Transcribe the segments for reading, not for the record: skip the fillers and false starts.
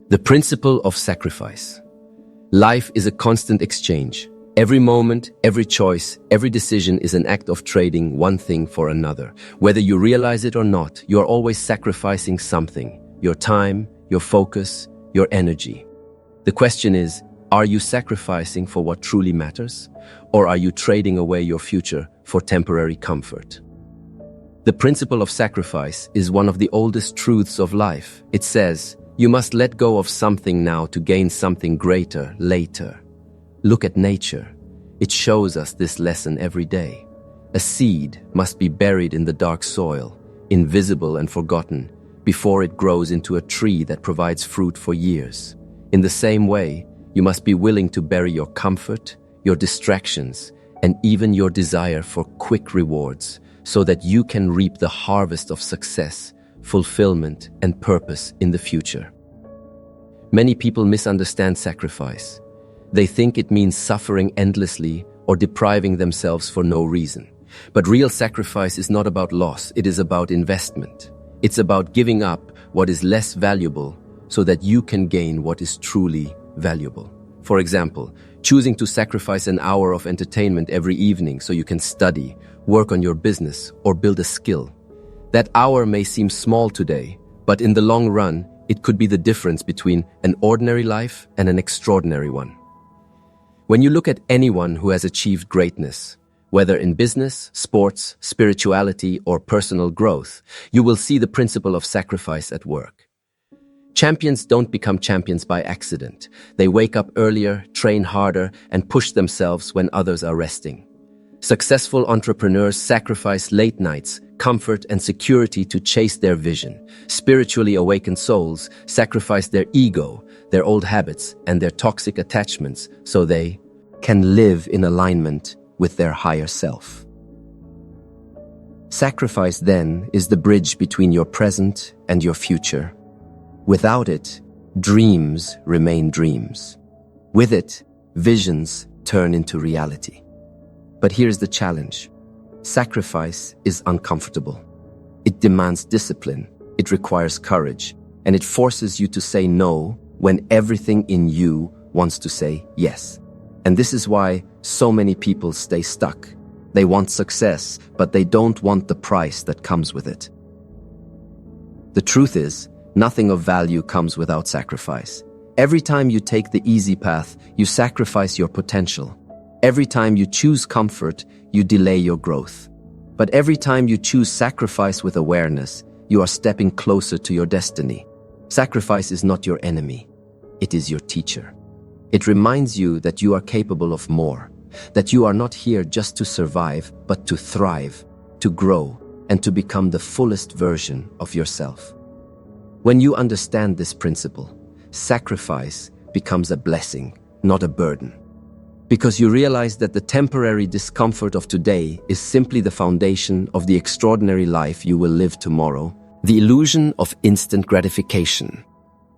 The principle of sacrifice. Life is a constant exchange. Every moment, every choice, every decision is an act of trading one thing for another. Whether you realize it or not, you are always sacrificing something: your time, your focus, your energy. The question is, are you sacrificing for what truly matters? Or are you trading away your future for temporary comfort? The principle of sacrifice is one of the oldest truths of life. It says, you must let go of something now to gain something greater later. Look at nature. It shows us this lesson every day. A seed must be buried in the dark soil, invisible and forgotten, before it grows into a tree that provides fruit for years. In the same way, you must be willing to bury your comfort, your distractions, and even your desire for quick rewards, so that you can reap the harvest of success, fulfillment, and purpose in the future. Many people misunderstand sacrifice. They think it means suffering endlessly or depriving themselves for no reason. But real sacrifice is not about loss, it is about investment. It's about giving up what is less valuable so that you can gain what is truly valuable. For example, choosing to sacrifice an hour of entertainment every evening so you can study, work on your business, or build a skill. That hour may seem small today, but in the long run, it could be the difference between an ordinary life and an extraordinary one. When you look at anyone who has achieved greatness, whether in business, sports, spirituality, or personal growth, you will see the principle of sacrifice at work. Champions don't become champions by accident. They wake up earlier, train harder, and push themselves when others are resting. Successful entrepreneurs sacrifice late nights, comfort, and security to chase their vision. Spiritually awakened souls sacrifice their ego, their old habits, and their toxic attachments so they can live in alignment with their higher self. Sacrifice, then, is the bridge between your present and your future. Without it, dreams remain dreams. With it, visions turn into reality. But here's the challenge. Sacrifice is uncomfortable. It demands discipline, it requires courage, and it forces you to say no when everything in you wants to say yes. And this is why so many people stay stuck. They want success, but they don't want the price that comes with it. The truth is, nothing of value comes without sacrifice. Every time you take the easy path, you sacrifice your potential. Every time you choose comfort, you delay your growth. But every time you choose sacrifice with awareness, you are stepping closer to your destiny. Sacrifice is not your enemy. It is your teacher. It reminds you that you are capable of more, that you are not here just to survive, but to thrive, to grow, and to become the fullest version of yourself. When you understand this principle, sacrifice becomes a blessing, not a burden. Because you realize that the temporary discomfort of today is simply the foundation of the extraordinary life you will live tomorrow. The illusion of instant gratification.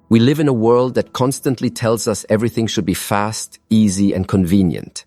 We live in a world that constantly tells us everything should be fast, easy, and convenient.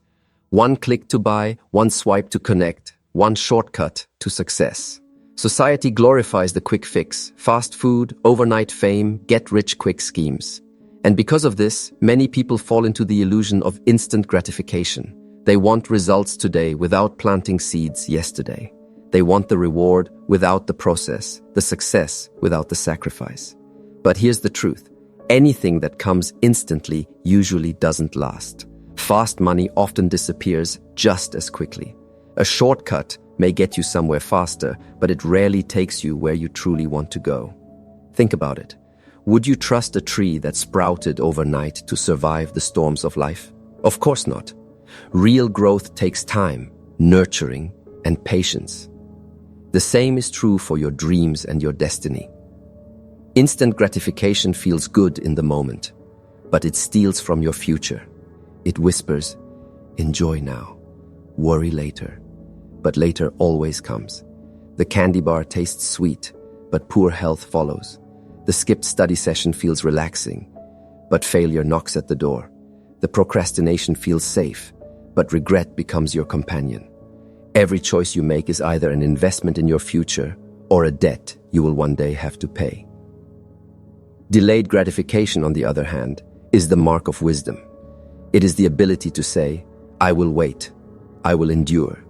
One click to buy, one swipe to connect, one shortcut to success. Society glorifies the quick fix, fast food, overnight fame, get-rich-quick schemes. And because of this, many people fall into the illusion of instant gratification. They want results today without planting seeds yesterday. They want the reward without the process, the success without the sacrifice. But here's the truth. Anything that comes instantly usually doesn't last. Fast money often disappears just as quickly. A shortcut may get you somewhere faster, but it rarely takes you where you truly want to go. Think about it. Would you trust a tree that sprouted overnight to survive the storms of life? Of course not. Real growth takes time, nurturing, and patience. The same is true for your dreams and your destiny. Instant gratification feels good in the moment, but it steals from your future. It whispers, enjoy now, worry later. But later always comes. The candy bar tastes sweet, but poor health follows. The skipped study session feels relaxing, but failure knocks at the door. The procrastination feels safe, but regret becomes your companion. Every choice you make is either an investment in your future or a debt you will one day have to pay. Delayed gratification, on the other hand, is the mark of wisdom. It is the ability to say, I will wait, I will endure,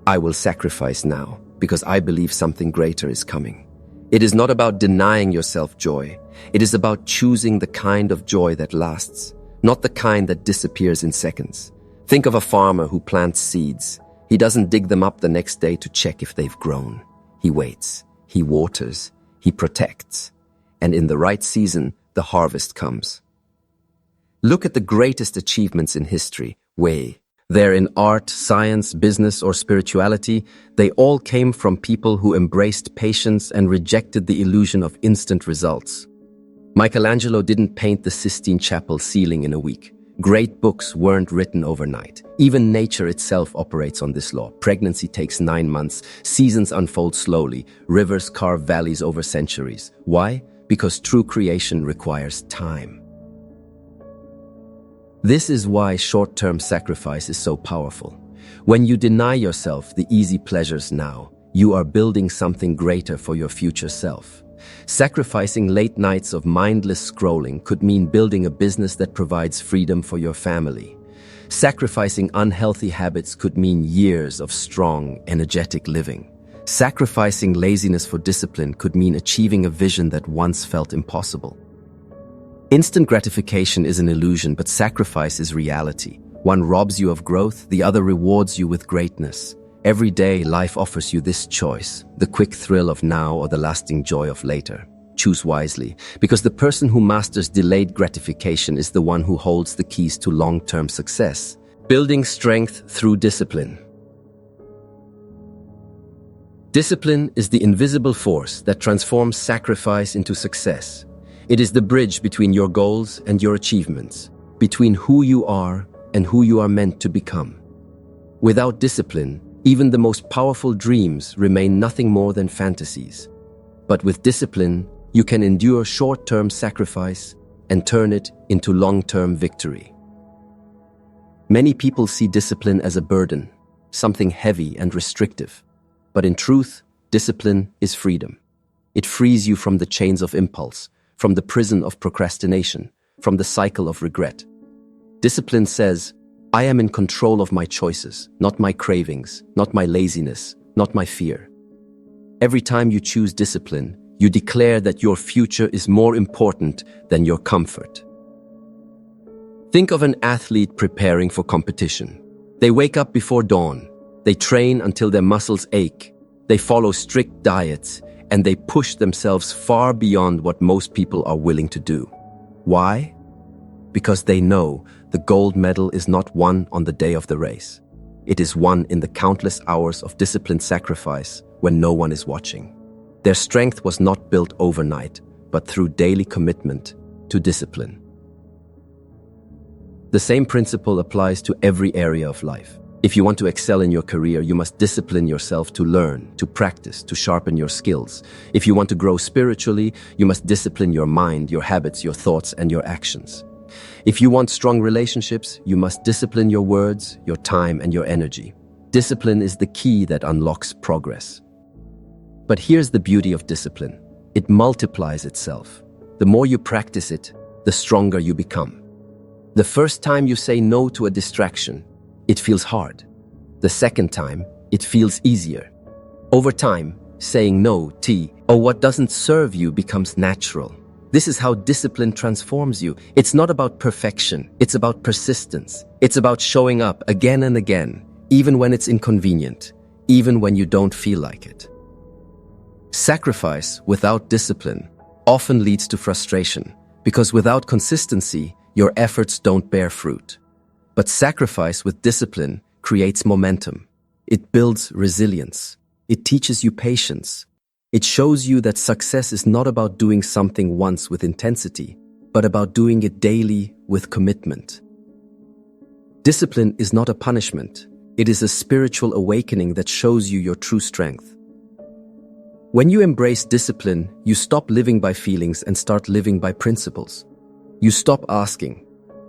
I will sacrifice now, because I believe something greater is coming. It is not about denying yourself joy. It is about choosing the kind of joy that lasts, not the kind that disappears in seconds. Think of a farmer who plants seeds. He doesn't dig them up the next day to check if they've grown. He waits, he waters, he protects, and in the right season, the harvest comes. Look at the greatest achievements in history, they're in art, science, business, or spirituality. They all came from people who embraced patience and rejected the illusion of instant results. Michelangelo didn't paint the Sistine Chapel ceiling in a week. Great books weren't written overnight. Even nature itself operates on this law. Pregnancy takes 9 months, seasons unfold slowly, rivers carve valleys over centuries. Why? Because true creation requires time. This is why short-term sacrifice is so powerful. When you deny yourself the easy pleasures now, you are building something greater for your future self. Sacrificing late nights of mindless scrolling could mean building a business that provides freedom for your family. Sacrificing unhealthy habits could mean years of strong, energetic living. Sacrificing laziness for discipline could mean achieving a vision that once felt impossible. Instant gratification is an illusion, but sacrifice is reality. One robs you of growth, the other rewards you with greatness. Every day, life offers you this choice, the quick thrill of now or the lasting joy of later. Choose wisely, because the person who masters delayed gratification is the one who holds the keys to long-term success. Building strength through discipline. Discipline is the invisible force that transforms sacrifice into success. It is the bridge between your goals and your achievements, between who you are and who you are meant to become. Without discipline, even the most powerful dreams remain nothing more than fantasies. But with discipline, you can endure short-term sacrifice and turn it into long-term victory. Many people see discipline as a burden, something heavy and restrictive. But in truth, discipline is freedom. It frees you from the chains of impulse, from the prison of procrastination, from the cycle of regret. Discipline says, I am in control of my choices, not my cravings, not my laziness, not my fear. Every time you choose discipline, you declare that your future is more important than your comfort. Think of an athlete preparing for competition. They wake up before dawn. They train until their muscles ache. They follow strict diets, and they push themselves far beyond what most people are willing to do. Why? Because they know the gold medal is not won on the day of the race. It is won in the countless hours of disciplined sacrifice when no one is watching. Their strength was not built overnight, but through daily commitment to discipline. The same principle applies to every area of life. If you want to excel in your career, you must discipline yourself to learn, to practice, to sharpen your skills. If you want to grow spiritually, you must discipline your mind, your habits, your thoughts, and your actions. If you want strong relationships, you must discipline your words, your time, and your energy. Discipline is the key that unlocks progress. But here's the beauty of discipline. It multiplies itself. The more you practice it, the stronger you become. The first time you say no to a distraction, it feels hard. The second time, it feels easier. Over time, saying no to what doesn't serve you becomes natural. This is how discipline transforms you. It's not about perfection. It's about persistence. It's about showing up again and again, even when it's inconvenient, even when you don't feel like it. Sacrifice without discipline often leads to frustration, because without consistency, your efforts don't bear fruit. But sacrifice with discipline creates momentum. It builds resilience. It teaches you patience. It shows you that success is not about doing something once with intensity, but about doing it daily with commitment. Discipline is not a punishment. It is a spiritual awakening that shows you your true strength. When you embrace discipline, you stop living by feelings and start living by principles. You stop asking,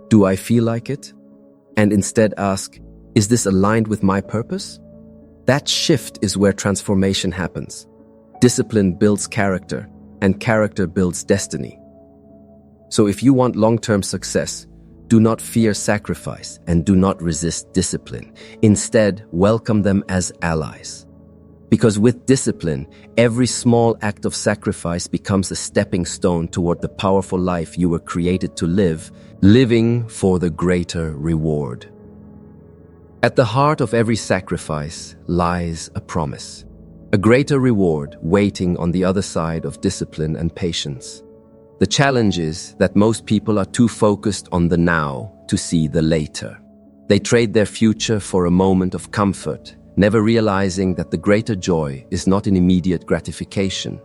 "Do I feel like it?" and instead ask, "Is this aligned with my purpose?" That shift is where transformation happens. Discipline builds character, and character builds destiny. So if you want long-term success, do not fear sacrifice and do not resist discipline. Instead, welcome them as allies. Because with discipline, every small act of sacrifice becomes a stepping stone toward the powerful life you were created to live, living for the greater reward. At the heart of every sacrifice lies a promise, a greater reward waiting on the other side of discipline and patience. The challenge is that most people are too focused on the now to see the later. They trade their future for a moment of comfort, never realizing that the greater joy is not in immediate gratification,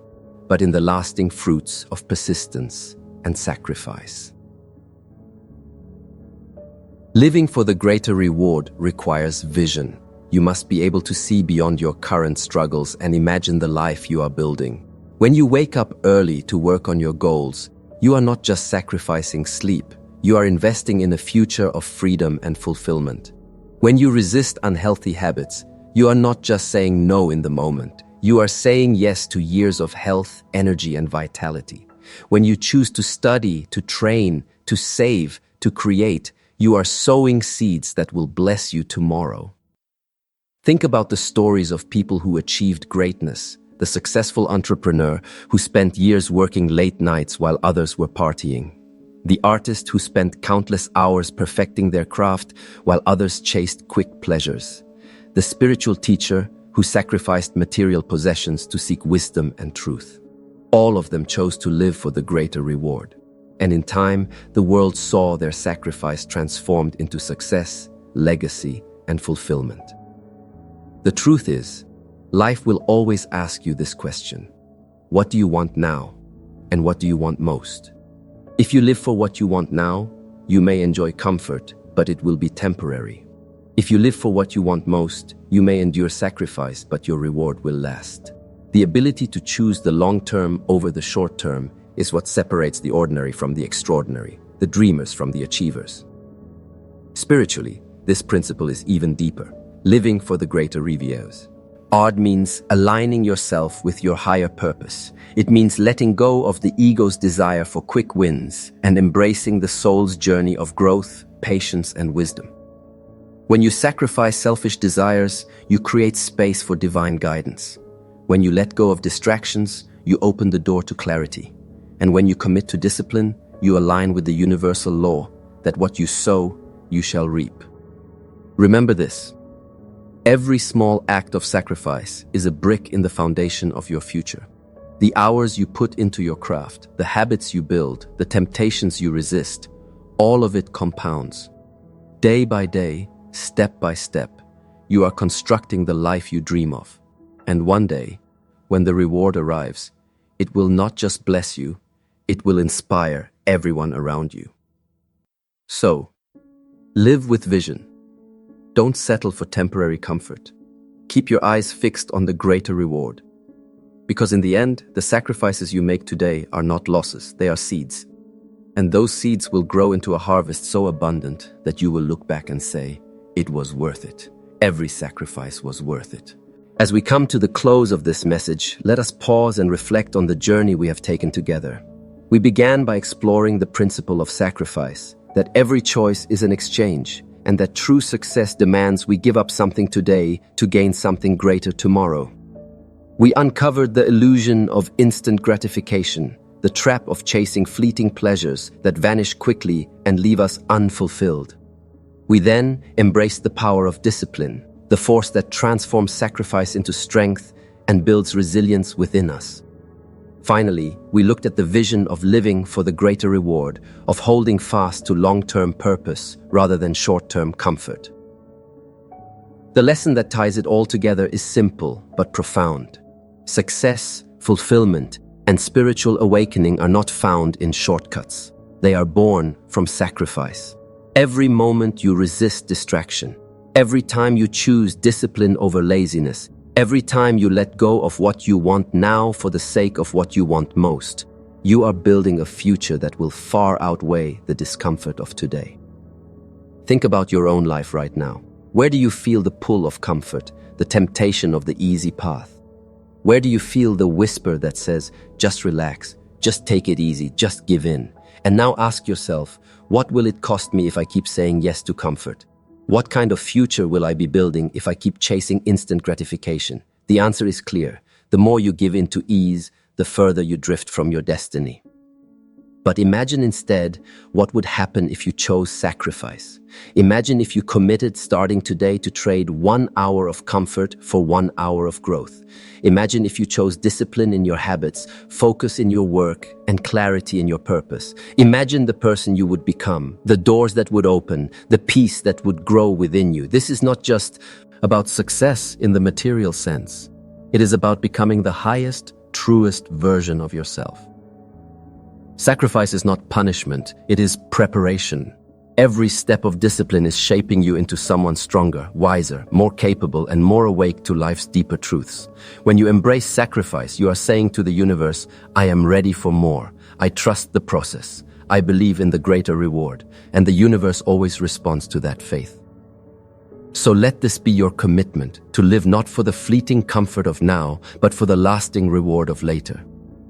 but in the lasting fruits of persistence and sacrifice. Living for the greater reward requires vision. You must be able to see beyond your current struggles and imagine the life you are building. When you wake up early to work on your goals, you are not just sacrificing sleep, you are investing in a future of freedom and fulfillment. When you resist unhealthy habits, you are not just saying no in the moment, you are saying yes to years of health, energy, and vitality. When you choose to study, to train, to save, to create, you are sowing seeds that will bless you tomorrow. Think about the stories of people who achieved greatness, the successful entrepreneur who spent years working late nights while others were partying, the artist who spent countless hours perfecting their craft while others chased quick pleasures, the spiritual teacher who sacrificed material possessions to seek wisdom and truth. All of them chose to live for the greater reward. And in time, the world saw their sacrifice transformed into success, legacy, and fulfillment. The truth is, life will always ask you this question: what do you want now, and what do you want most? If you live for what you want now, you may enjoy comfort, but it will be temporary. If you live for what you want most, you may endure sacrifice, but your reward will last. The ability to choose the long term over the short term is what separates the ordinary from the extraordinary, the dreamers from the achievers. Spiritually, this principle is even deeper: living for the greater reveals. Odd means aligning yourself with your higher purpose. It means letting go of the ego's desire for quick wins and embracing the soul's journey of growth, patience, and wisdom. When you sacrifice selfish desires, you create space for divine guidance. When you let go of distractions, you open the door to clarity. And when you commit to discipline, you align with the universal law that what you sow, you shall reap. Remember this: every small act of sacrifice is a brick in the foundation of your future. The hours you put into your craft, the habits you build, the temptations you resist, all of it compounds. Day by day, step by step, you are constructing the life you dream of. And one day, when the reward arrives, it will not just bless you, it will inspire everyone around you. So, live with vision. Don't settle for temporary comfort. Keep your eyes fixed on the greater reward. Because in the end, the sacrifices you make today are not losses, they are seeds. And those seeds will grow into a harvest so abundant that you will look back and say, it was worth it. Every sacrifice was worth it. As we come to the close of this message, let us pause and reflect on the journey we have taken together. We began by exploring the principle of sacrifice, that every choice is an exchange, and that true success demands we give up something today to gain something greater tomorrow. We uncovered the illusion of instant gratification, the trap of chasing fleeting pleasures that vanish quickly and leave us unfulfilled. We then embraced the power of discipline, the force that transforms sacrifice into strength and builds resilience within us. Finally, we looked at the vision of living for the greater reward, of holding fast to long-term purpose rather than short-term comfort. The lesson that ties it all together is simple but profound. Success, fulfillment, and spiritual awakening are not found in shortcuts. They are born from sacrifice. Every moment you resist distraction, every time you choose discipline over laziness, every time you let go of what you want now for the sake of what you want most, you are building a future that will far outweigh the discomfort of today. Think about your own life right now. Where do you feel the pull of comfort, the temptation of the easy path? Where do you feel the whisper that says, just relax, just take it easy, just give in? And now ask yourself, what will it cost me if I keep saying yes to comfort? What kind of future will I be building if I keep chasing instant gratification? The answer is clear. The more you give in to ease, the further you drift from your destiny. But imagine instead what would happen if you chose sacrifice. Imagine if you committed starting today to trade 1 hour of comfort for 1 hour of growth. Imagine if you chose discipline in your habits, focus in your work, and clarity in your purpose. Imagine the person you would become, the doors that would open, the peace that would grow within you. This is not just about success in the material sense. It is about becoming the highest, truest version of yourself. Sacrifice is not punishment, it is preparation. Every step of discipline is shaping you into someone stronger, wiser, more capable, and more awake to life's deeper truths. When you embrace sacrifice, you are saying to the universe, I am ready for more. I trust the process. I believe in the greater reward. And the universe always responds to that faith. So let this be your commitment, to live not for the fleeting comfort of now, but for the lasting reward of later.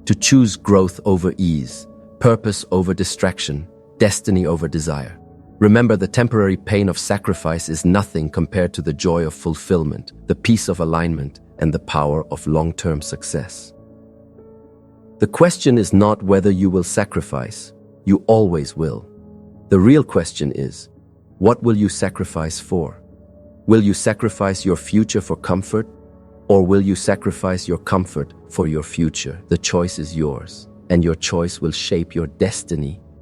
To choose growth over ease, purpose over distraction, destiny over desire. Remember, the temporary pain of sacrifice is nothing compared to the joy of fulfillment, the peace of alignment, and the power of long-term success. The question is not whether you will sacrifice. You always will. The real question is, what will you sacrifice for? Will you sacrifice your future for comfort, or will you sacrifice your comfort for your future? The choice is yours, and your choice will shape your destiny